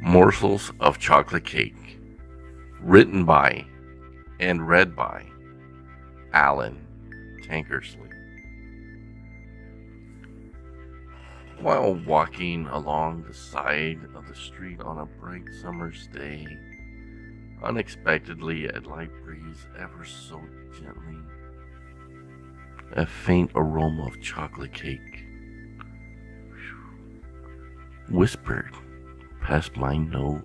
Morsels of Chocolate Cake, written by and read by Alan Tankersley. While walking along the side of the street on a bright summer's day, unexpectedly a light breeze ever so gently, a faint aroma of chocolate cake whispered past my nose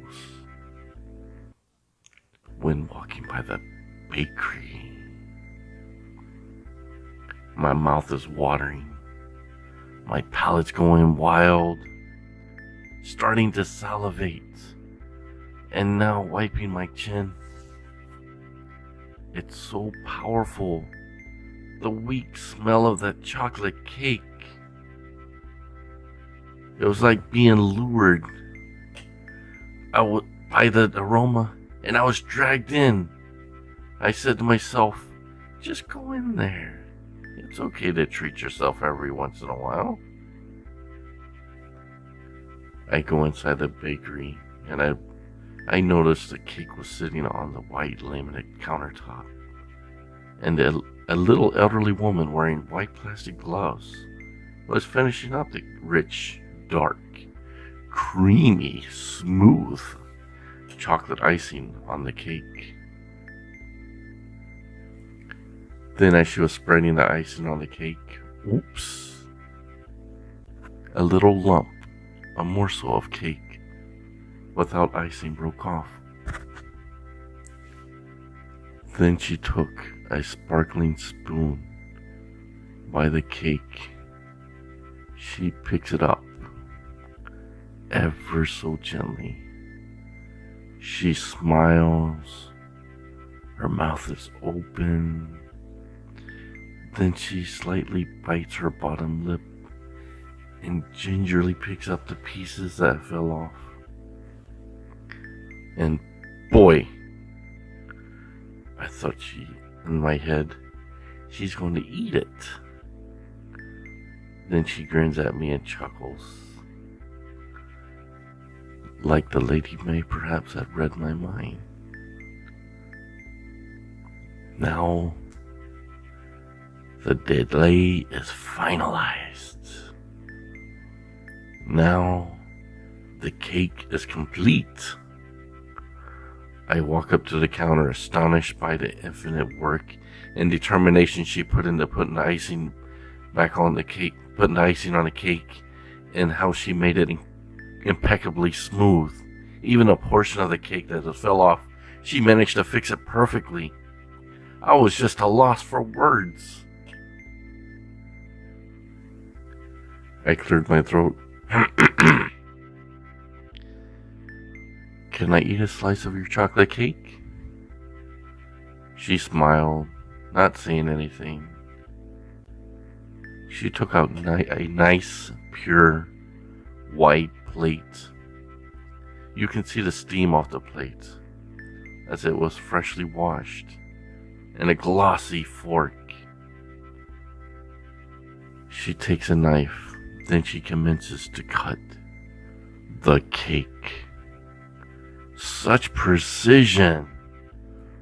when walking by the bakery. My mouth is watering, my palate's going wild, starting to salivate, and now wiping my chin. It's so powerful, the weak smell of that chocolate cake. It was like being lured by the aroma, and I was dragged in. I said to myself, just go in there. It's okay to treat yourself every once in a while. I go inside the bakery, and I noticed the cake was sitting on the white laminate countertop, and a little elderly woman wearing white plastic gloves was finishing up the rich, dark, creamy, smooth chocolate icing on the cake. Then as she was spreading the icing on the cake, oops, a little lump, a morsel of cake without icing broke off. Then she took a sparkling spoon by the cake. She picks it up ever so gently. She smiles. Her mouth is open. Then she slightly bites her bottom lip and gingerly picks up the pieces that fell off. And boy, I thought in my head, she's going to eat it. Then she grins at me and chuckles, like the lady may perhaps have read my mind. Now, the delay is finalized. Now, the cake is complete. I walk up to the counter, astonished by the infinite work and determination she put into putting the icing back on the cake, putting the icing on the cake, and how she made it impeccably smooth. Even a portion of the cake that fell off, she managed to fix it perfectly. I was just a loss for words. I cleared my throat. Can I eat a slice of your chocolate cake? She smiled, not saying anything. She took out a nice, pure, white plate. You can see the steam off the plate, as it was freshly washed, and a glossy fork. She takes a knife, then she commences to cut the cake. Such precision!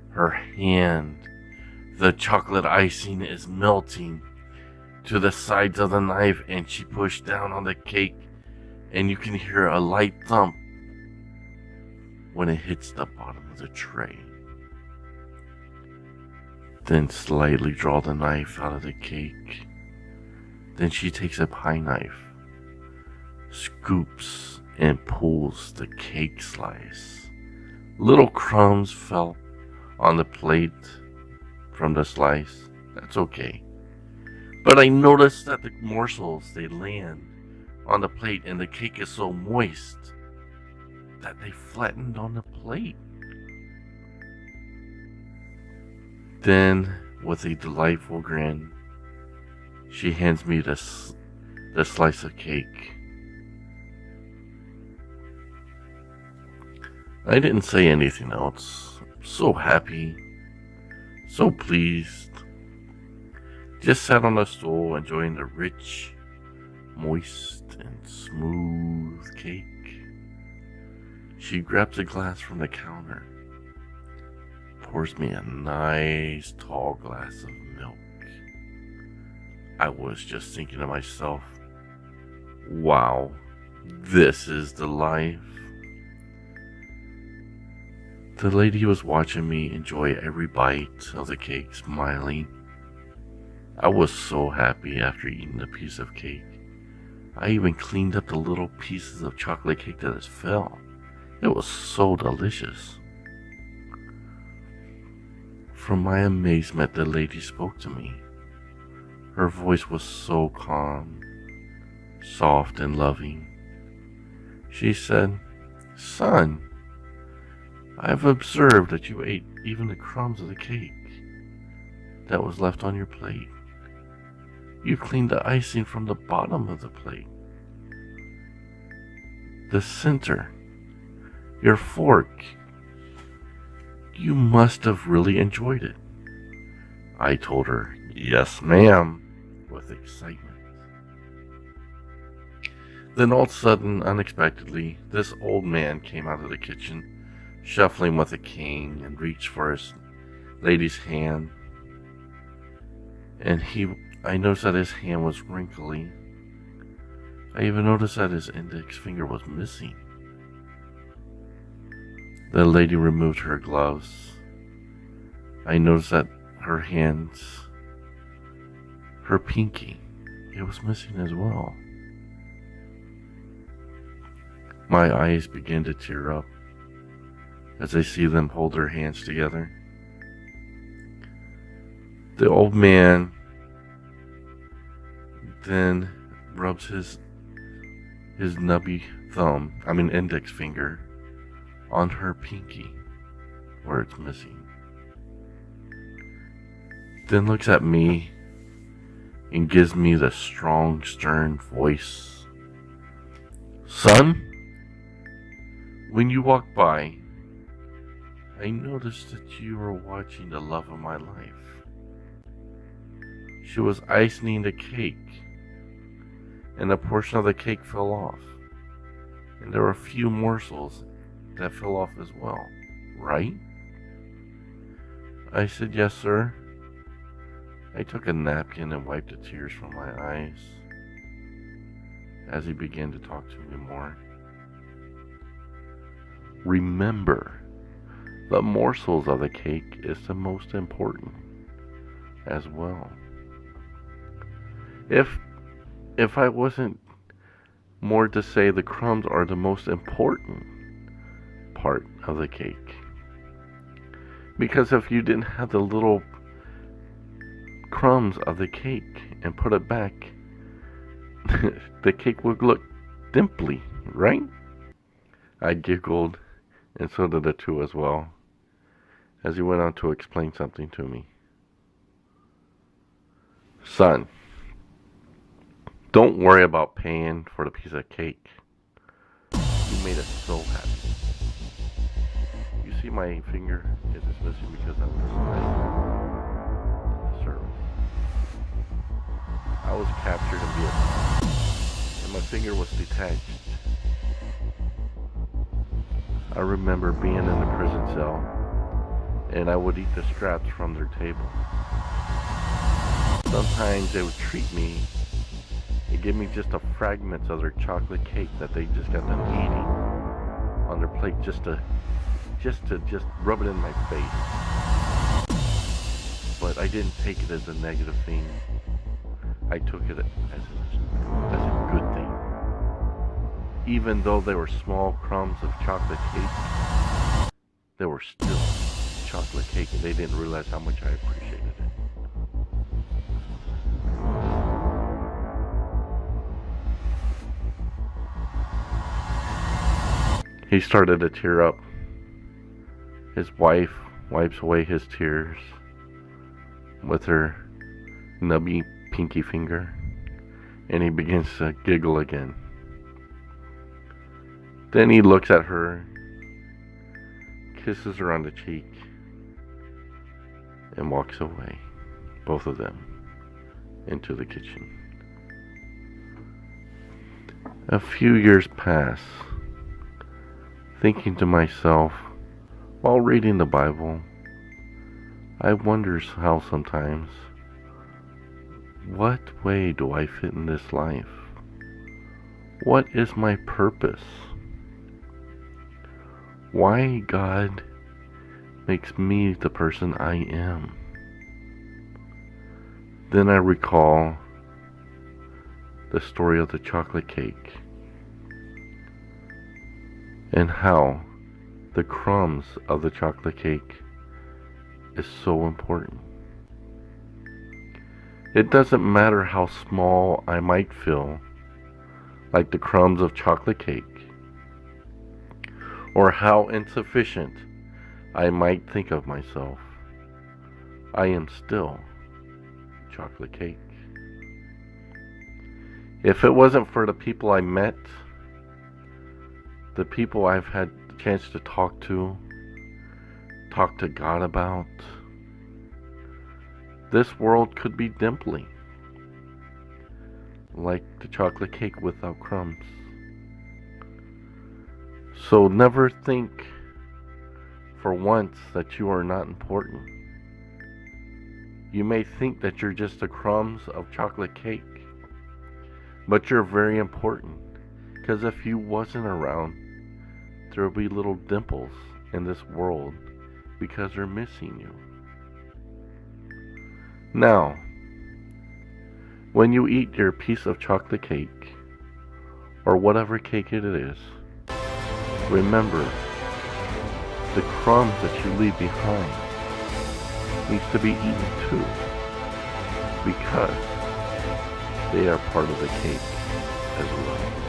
Her hand, the chocolate icing is melting to the sides of the knife, and she pushed down on the cake, and you can hear a light thump when it hits the bottom of the tray. Then slightly draw the knife out of the cake. Then she takes a pie knife, scoops and pulls the cake slice. Little crumbs fell on the plate from the slice. That's okay. But I noticed that the morsels, they land on the plate, and the cake is so moist that they flattened on the plate. Then, with a delightful grin, she hands me the slice of cake. I didn't say anything else. I'm so happy, so pleased. Just sat on a stool enjoying the rich, moist, and smooth cake. She grabs a glass from the counter, pours me a nice tall glass of milk. I was just thinking to myself, wow, this is the life. The lady was watching me enjoy every bite of the cake, smiling. I was so happy after eating a piece of cake. I even cleaned up the little pieces of chocolate cake that fell. It was so delicious. From my amazement, the lady spoke to me. Her voice was so calm, soft and loving. She said, "Son, I have observed that you ate even the crumbs of the cake that was left on your plate. You cleaned the icing from the bottom of the plate, the center, your fork. You must have really enjoyed it." I told her, "Yes, ma'am," with excitement. Then all of a sudden, unexpectedly, this old man came out of the kitchen, shuffling with a cane, and reached for his lady's hand. And I noticed that his hand was wrinkly. I even noticed that his index finger was missing. The lady removed her gloves. I noticed that her hands, her pinky, it was missing as well. My eyes began to tear up as I see them hold their hands together. The old man then rubs his nubby index finger on her pinky where it's missing. Then looks at me and gives me the strong, stern voice. "Son, when you walked by, I noticed that you were watching the love of my life. She was icing the cake, and a portion of the cake fell off. And there were a few morsels that fell off as well, right?" I said, "Yes, sir." I took a napkin and wiped the tears from my eyes as he began to talk to me more. "Remember, the morsels of the cake is the most important as well. If I wasn't more to say, the crumbs are the most important part of the cake. Because if you didn't have the little crumbs of the cake and put it back, the cake would look dimply, right?" I giggled, and so did the two as well, as he went on to explain something to me. "Son, don't worry about paying for the piece of cake. You made us so happy. You see my finger is missing because I'm the service. I was captured in Vietnam, and my finger was detached. I remember being in the prison cell, and I would eat the scraps from their table. Sometimes they would treat me and give me just a fragments of their chocolate cake that they just got done eating on their plate, just to rub it in my face. But I didn't take it as a negative thing. I took it as a good thing. Even though they were small crumbs of chocolate cake, they were still chocolate cake, and they didn't realize how much I appreciated it." He started to tear up. His wife wipes away his tears with her nubby pinky finger, and he begins to giggle again. Then he looks at her, kisses her on the cheek, and walks away, both of them, into the kitchen. A few years pass. thinking to myself while reading the Bible, I wonder how sometimes, what way do I fit in this life? What is my purpose? Why God makes me the person I am? Then I recall the story of the chocolate cake and how the crumbs of the chocolate cake is so important. It doesn't matter how small I might feel, like the crumbs of chocolate cake, or how insufficient I might think of myself. I am still chocolate cake. If it wasn't for the people I met, the people I've had the chance to talk to God about, this world could be dimply, like the chocolate cake without crumbs. So never think for once that you are not important. You may think that you're just the crumbs of chocolate cake, but you're very important, because if you wasn't around, there will be little dimples in this world because they're missing you. Now, when you eat your piece of chocolate cake, or whatever cake it is, remember the crumbs that you leave behind needs to be eaten too, because they are part of the cake as well.